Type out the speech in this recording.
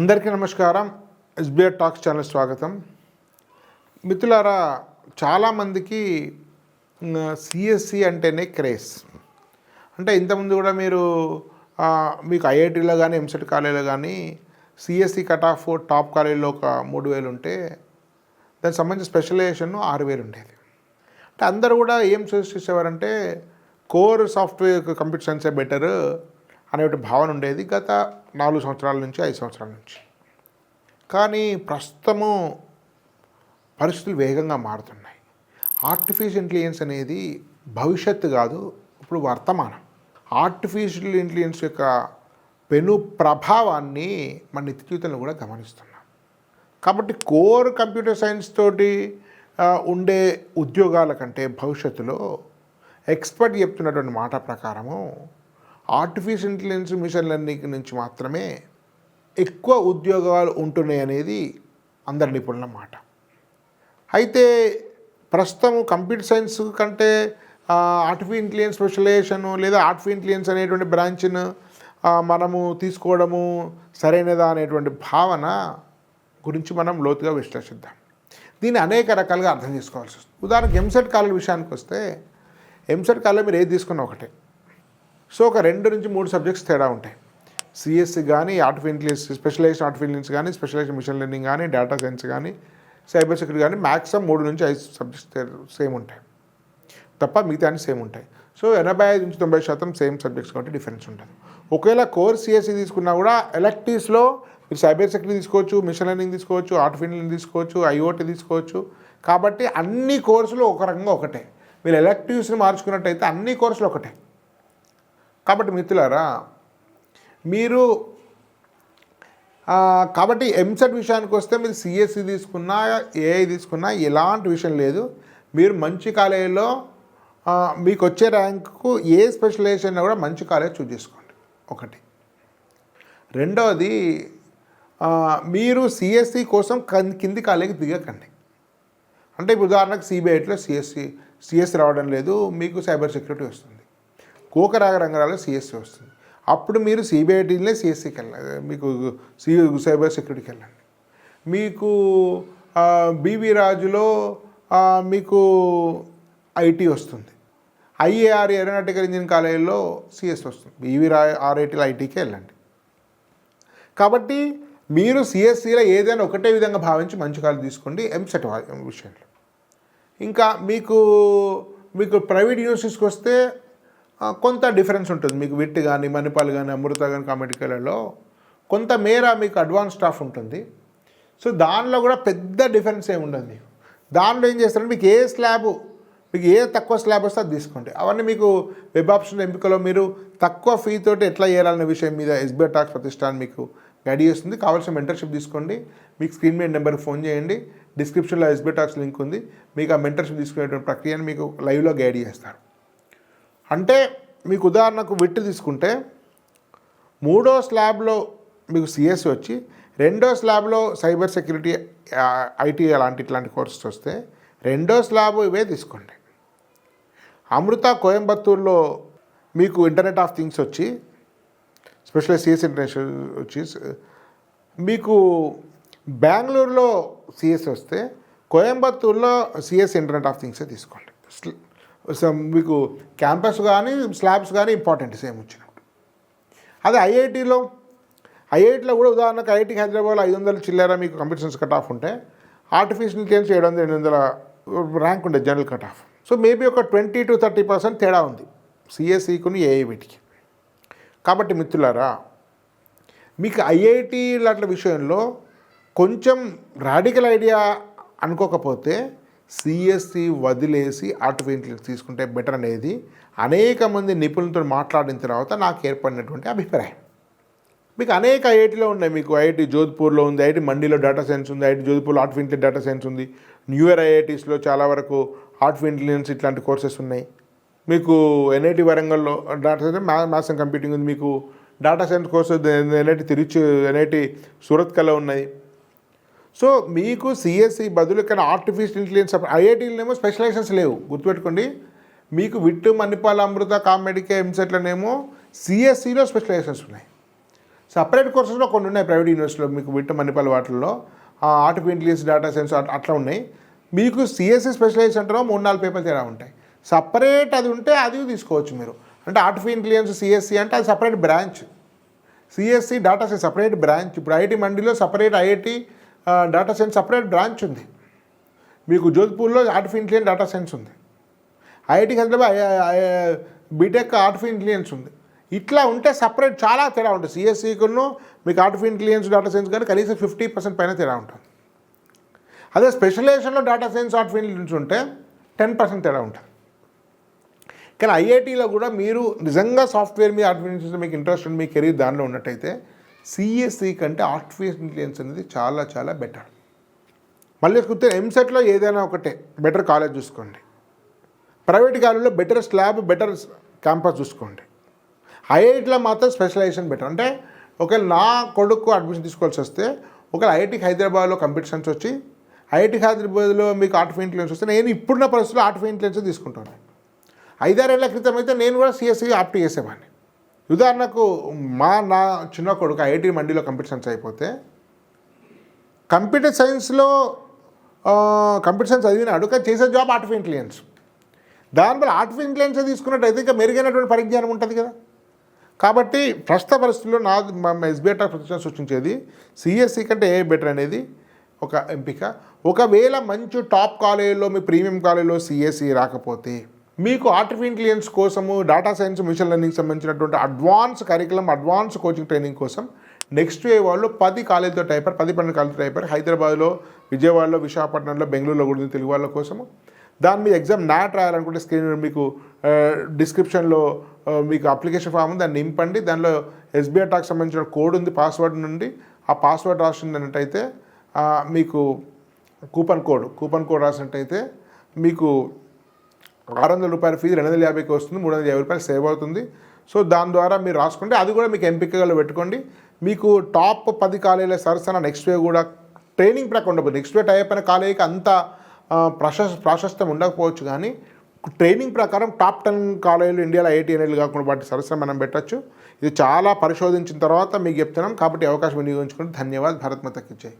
అందరికీ నమస్కారం. SBI talks channel స్వాగతం. మిత్రులారా, చాలామందికి సిఎస్సి అంటేనే క్రేజ్. అంటే ఇంతకుముందు కూడా మీకు ఐఐటీలో కానీ ఎంసెట్ కాలేజీలో కానీ సిఎస్సి కట్ ఆఫ్ టాప్ కాలేజీలో ఒక 3,000 ఉంటే దానికి సంబంధించిన స్పెషలైజేషన్ 6,000 ఉండేది. అంటే అందరూ కూడా ఏం సజెస్ట్ చేసేవారంటే కోర్ సాఫ్ట్వేర్ కంప్యూటర్ సైన్సే బెటర్ అనే భావన ఉండేది గత 4 సంవత్సరాల నుంచి 5 సంవత్సరాల నుంచి. కానీ ప్రస్తుతము పరిస్థితులు వేగంగా మారుతున్నాయి. ఆర్టిఫిషియల్ ఇంటెలిజెన్స్ అనేది భవిష్యత్తు కాదు, ఇప్పుడు వర్తమానం. ఆర్టిఫిషియల్ ఇంటెలిజెన్స్ యొక్క పెను ప్రభావాన్ని మన నిత్య జీవితంలో కూడా గమనిస్తున్నాం. కాబట్టి కోర్ కంప్యూటర్ సైన్స్ తోటి ఉండే ఉద్యోగాల కంటే భవిష్యత్తులో ఎక్స్పర్ట్ చెప్తున్నటువంటి మాట ప్రకారము ఆర్టిఫిషియల్ ఇంటెలిజెన్స్, మిషన్ లెర్నింగ్ నుంచి మాత్రమే ఎక్కువ ఉద్యోగాలు ఉంటున్నాయి అనేది అందరి నిపుణుల మాట. అయితే ప్రస్తుతం కంప్యూటర్ సైన్స్ కంటే ఆర్టిఫిషియల్ ఇంటెలిజెన్స్ స్పెషలైజేషను లేదా ఆర్టిఫిషియల్ ఇంటెలిజెన్స్ అనేటువంటి బ్రాంచ్ను మనము తీసుకోవడము సరైనదా అనేటువంటి భావన గురించి మనం లోతుగా విశ్లేషిద్దాం. దీన్ని అనేక రకాలుగా అర్థం చేసుకోవాల్సి వస్తుంది. ఉదాహరణకు ఎంసెట్ కాలేజ్ విషయానికి వస్తే ఎంసెట్ కాలేజ్ మీరు ఏది తీసుకున్నా ఒకటే. సో ఒక 2 నుంచి 3 సబ్జెక్ట్స్ తేడా ఉంటాయి. సిఎస్సి కానీ, artificial intelligence specialization artificial intelligence కానీ, స్పెషలైజేషన్ మిషన్ లెర్నింగ్ కానీ, డేటా సైన్స్ కానీ, సైబర్ సెక్యూరిటీ కానీ మ్యాక్సిమం 3 నుంచి 5 సబ్జెక్ట్స్ సేమ్ ఉంటాయి తప్ప మిగతా అన్ని సేమ్ ఉంటాయి. సో 85 నుంచి 90% సేమ్ సబ్జెక్ట్స్ కాబట్టి డిఫరెన్స్ ఉంటుంది. ఒకవేళ కోర్ సిఎస్సి తీసుకున్నా కూడా ఎలక్టివ్స్లో మీరు సైబర్ సెక్యూరిటీ తీసుకోవచ్చు, మిషన్ లెర్నింగ్ తీసుకోవచ్చు, ఆర్టిఫిషియల్ ఇంటెలిజెన్స్ తీసుకోవచ్చు, ఐఓటీ తీసుకోవచ్చు. కాబట్టి అన్ని కోర్సులు ఒక రకంగా ఒకటే. మీరు ఎలక్టివ్స్ని మార్చుకున్నట్టయితే అన్ని కోర్సులు ఒకటే. కాబట్టి మిత్రులారా, మీరు కాబట్టి ఎంసెట్ విషయానికి వస్తే మీరు సిఎస్సి తీసుకున్నా, ఏఐ తీసుకున్నా ఎలాంటి విషయం లేదు. మీరు మంచి కాలేజీలో మీకు వచ్చే ర్యాంకు ఏ స్పెషలైజేషన్ కూడా మంచి కాలేజ్ చూస్ చేసుకోండి. ఒకటి. రెండవది, మీరు సిఎస్సి కోసం కింది కాలేజీకి దిగకండి. అంటే ఇప్పుడు ఉదాహరణకు సిబిఐటీలో సిఎస్సి రావడం లేదు, మీకు సైబర్ సెక్యూరిటీ వస్తుంది. కోకరాగ రంగాలలో సిఎస్సి వస్తుంది. అప్పుడు మీరు సిబిఐటీలే సిఎస్సికి వెళ్ళండి, మీకు సైబర్ సెక్యూరిటీకి వెళ్ళండి. మీకు బీవీ రాజులో మీకు ఐటీ వస్తుంది. ఐఏఆర్ ఏరోనాటికల్ ఇంజనీరింగ్ కాలేజీలో సిఎస్సి వస్తుంది. బీవీ ఆర్ఐటీలో ఐటీకి వెళ్ళండి. కాబట్టి మీరు సిఎస్సిలో ఏదైనా ఒకటే విధంగా భావించి మంచి కాలేజ్ తీసుకోండి ఎంసెట్ విషయంలో. ఇంకా మీకు ప్రైవేట్ యూనివర్సిటీస్కి వస్తే కొంత డిఫరెన్స్ ఉంటుంది. మీకు విట్ కానీ, మణిపాల్ కానీ, అమృత కానీ, కామెడికలలో కొంత మేర మీకు అడ్వాన్స్ స్టాఫ్ ఉంటుంది. సో దానిలో కూడా పెద్ద డిఫరెన్స్ ఏమి ఉండదు. మీకు దానిలో ఏం చేస్తారంటే మీకు ఏ తక్కువ స్లాబ్ వస్తే అది తీసుకోండి. అవన్నీ మీకు వెబ్ ఆప్షన్ ఎంపికలో మీరు తక్కువ ఫీ తోటి ఎట్లా చేయాలనే విషయం మీద ఎస్బీఐ టాక్స్ ప్రతిష్టాన్ మీకు గైడ్ చేస్తుంది. కావాల్సిన మెంటర్షిప్ తీసుకోండి. మీకు స్క్రీన్ మీద నెంబర్కి ఫోన్ చేయండి. డిస్క్రిప్షన్లో ఎస్బీఐ టాక్స్ లింక్ ఉంది. మీకు ఆ మెంటర్షిప్ తీసుకునేటువంటి ప్రక్రియను మీకు లైవ్లో గైడ్ చేస్తారు. అంటే మీకు ఉదాహరణకు విట్ తీసుకుంటే 3వ స్లాబ్లో మీకు సిఎస్సి వచ్చి 2వ స్లాబ్లో సైబర్ సెక్యూరిటీ, ఐటీ ఇట్లాంటి కోర్సెస్ వస్తే 2వ స్లాబ్ ఇవే తీసుకోండి. అమృత కోయంబత్తూరులో మీకు ఇంటర్నెట్ ఆఫ్ థింగ్స్ వచ్చి స్పెషల్ సిఎస్సి ఇంటర్నేషనల్ వచ్చి, మీకు బెంగళూరులో సిఎస్సి వస్తే కోయంబత్తూరులో సిఎస్సి ఇంటర్నెట్ ఆఫ్ థింగ్సే తీసుకోండి. మీకు క్యాంపస్ కానీ స్లాబ్స్ కానీ ఇంపార్టెంట్ సేమ్ వచ్చినప్పుడు. అదే ఐఐటీలో కూడా ఉదాహరణకు ఐఐటీ హైదరాబాద్లో 500 చిల్లర మీకు కంప్యూటర్ సైన్స్ కట్ ఆఫ్ ఉంటే ఆర్టిఫిషియల్ ఇంటెలిజెన్స్ 700-800 ర్యాంక్ ఉండే general cut off. So maybe ఒక 20 to 30% తేడా ఉంది సిఎస్సికుని ఏఐ వీటికి. కాబట్టి మిత్రులారా, మీకు ఐఐటీ లాంటి విషయంలో కొంచెం రాడికల్ ఐడియా అనుకోకపోతే సిఎస్సి వదిలేసి ఆర్టిఫిషియల్ ఇంటెలిజెన్స్ తీసుకుంటే బెటర్ అనేది అనేక మంది నిపుణులతో మాట్లాడిన తర్వాత నాకు ఏర్పడినటువంటి అభిప్రాయం. మీకు అనేక ఐఐటీలో ఉన్నాయి. మీకు ఐఐటీ జోధ్పూర్లో ఉంది, ఐఐటీ మండీలో డేటా సైన్స్ ఉంది, ఐఐటీ జోధ్పూర్లో ఆర్టిఫిషియల్ ఇంటెలిజెన్స్ డేటా సైన్స్ ఉంది. న్యూయర్ ఐఐటీస్లో చాలా వరకు ఆర్టిఫిషియల్ ఇంటెలిజెన్స్ ఇట్లాంటి కోర్సెస్ ఉన్నాయి. మీకు ఎన్ఐటి వరంగల్లో data science, maths and computing ఉంది. మీకు డేటా సైన్స్ కోర్సెస్ ఎన్ఐటి సూరత్కల్లో ఉన్నాయి. సో మీకు సిఎస్సి బదులు కానీ ఆర్టిఫిషియల్ ఇంటెలిజెన్స్ ఐఐటీలనేమో స్పెషలైజేషన్స్ లేవు, గుర్తుపెట్టుకోండి. మీకు విట్, మణిపాల్, అమృత, కామెడికే, ఎంసెట్లనేమో సిఎస్సిలో స్పెషలైజేషన్స్ ఉన్నాయి. సపరేట్ కోర్సెస్లో కొన్ని ఉన్నాయి ప్రైవేట్ యూనివర్సిటీలో, మీకు విట్ట మణిపాల్ వాటిల్లో ఆర్టిఫిషియల్ ఇంటెలిజెన్స్, డేటా సైన్స్ అట్లా ఉన్నాయి. మీకు సిఎస్సి స్పెషలైజ్ సెంటర్లో 3-4 పేపర్లు తేడా ఉంటాయి. సపరేట్ అది ఉంటే అది తీసుకోవచ్చు మీరు. అంటే ఆర్టిఫిషియల్ ఇంటెలిజెన్స్ సిఎస్సి అంటే అది separate branch, CSE data science separate branch. ఇప్పుడు ఐఐటి మండిలో separate IIT data science separate branch ఉంది. మీకు జోధ్పూర్లో ఆర్టిఫిషియల్ ఇంటెలిజెన్స్ డేటా సైన్స్ ఉంది. IIT Hyderabad B Tech artificial intelligence ఉంది. ఇట్లా ఉంటే సపరేట్ చాలా తేడా ఉంటుంది. సిఎస్సికును మీకు ఆర్టిఫిషియల్ ఇంటెలిజెన్స్ డేటా సైన్స్ కానీ కనీసం 50% పైన తేడా ఉంటుంది. అదే స్పెషలైజేషన్లో డేటా సైన్స్ ఆర్టిఫిషియల్ ఇంటెలిజెన్స్ ఉంటే 10% తేడా ఉంటుంది. కానీ ఐఐటీలో కూడా మీరు నిజంగా సాఫ్ట్వేర్ మీద ఆర్టిఫిషియల్ ఇంటెలిజెన్స్ మీకు ఇంట్రెస్ట్ ఉంది, మీ కెరీర్ దానిలో ఉన్నట్టయితే సిఎస్సి కంటే ఆర్టిఫిషియల్ ఇంటెలిజెన్స్ అనేది చాలా చాలా బెటర్. మళ్ళీ చూస్తే ఎంసెట్లో ఏదైనా ఒకటే బెటర్ కాలేజ్ చూసుకోండి. ప్రైవేట్ కాలేజ్లో బెటర్ స్లాబ్, బెటర్ క్యాంపస్ చూసుకోండి. ఐఐటీలో మాత్రం స్పెషలైజేషన్ బెటర్. అంటే ఒకవేళ నా కొడుకు అడ్మిషన్ తీసుకోవాల్సి వస్తే ఒకవేళ ఐఐటి హైదరాబాద్లో కంప్యూటర్ సైన్స్ వచ్చి ఐఐటి హైదరాబాద్లో మీకు ఆర్టిఫిషియల్ ఇంటెలిజెన్స్ వస్తే నేను ఇప్పుడున్న పరిస్థితుల్లో ఆర్టిఫిషియల్ ఇంటెలిజెన్స్ తీసుకుంటాను. 5-6 ఏళ్ల క్రితం అయితే నేను కూడా సిఎస్సి ఆప్ట్ చేసేవాడిని. ఉదాహరణకు నా చిన్న కొడుకు ఐఐటి మండిలో కంప్యూటర్ సైన్స్ అయిపోతే కంప్యూటర్ సైన్స్ చదివినాడు, కానీ చేసే జాబ్ ఆర్టిఫిషియల్ ఇంటెలిజెన్స్. దానివల్ల ఆర్టిఫిషియల్ ఇంటెలిజెన్స్ తీసుకున్నట్టయితే ఇంకా మెరుగైనటువంటి పరిజ్ఞానం ఉంటుంది కదా. కాబట్టి ప్రస్తుత పరిస్థితుల్లో ఎస్బీఐ టాప్ ప్రతిష్టం సృష్టించేది సిఎస్సి కంటే ఏ బెటర్ అనేది ఒక ఎంపిక. ఒకవేళ మంచి టాప్ కాలేజీలో మీ ప్రీమియం కాలేజీలో సిఎస్సి రాకపోతే మీకు ఆర్టిఫిషియల్ ఇంటెలిజెన్స్ కోసము డేటా సైన్స్, మిషన్ లెర్నింగ్ సంబంధించినటువంటి advance curriculum, advance coaching training కోసం నెక్స్ట్ వే వాళ్ళు 10 కాలేజీతో టైపర్, 10-12 కాలేజీతో టైపర్ హైదరాబాద్లో, విజయవాడలో, విశాఖపట్నంలో, బెంగళూరులో కూడా తెలుగు వాళ్ళ కోసము. దాని మీద ఎగ్జామ్ నాట్ రాయాలనుకుంటే స్క్రీన్ మీకు డిస్క్రిప్షన్లో మీకు అప్లికేషన్ ఫామ్ ఉంది, దాన్ని నింపండి. దానిలో ఎస్బీఐ టాక్ సంబంధించిన కోడ్ ఉంది, పాస్వర్డ్ నుండి ఆ పాస్వర్డ్ రాసినట్టయితే మీకు కూపన్ కోడ్ రాసినట్టయితే మీకు 600 రూపాయల ఫీజు 250కి వస్తుంది, 350 రూపాయలు సేవ్ అవుతుంది. సో దాని ద్వారా మీరు రాసుకుంటే అది కూడా మీకు ఎంపికగా పెట్టుకోండి. మీకు టాప్ 10 కాలేజీల సరసన నెక్స్ట్ వే కూడా ట్రైనింగ్ ప్రకారం ఉండకపోతే నెక్స్ట్ వే టైప్ అయిన కాలేజీకి అంత ప్రాశస్త్యం ఉండకపోవచ్చు, కానీ ట్రైనింగ్ ప్రకారం టాప్ 10 కాలేజీలు ఇండియాలో ఐఐటి అనేది కాకుండా వాటి సరసన మనం పెట్టచ్చు. ఇది చాలా పరిశోధించిన తర్వాత మీకు చెప్తున్నాం. కాబట్టి అవకాశం వినియోగించుకుంటే ధన్యవాదాలు. భారత్ మాతకి జై.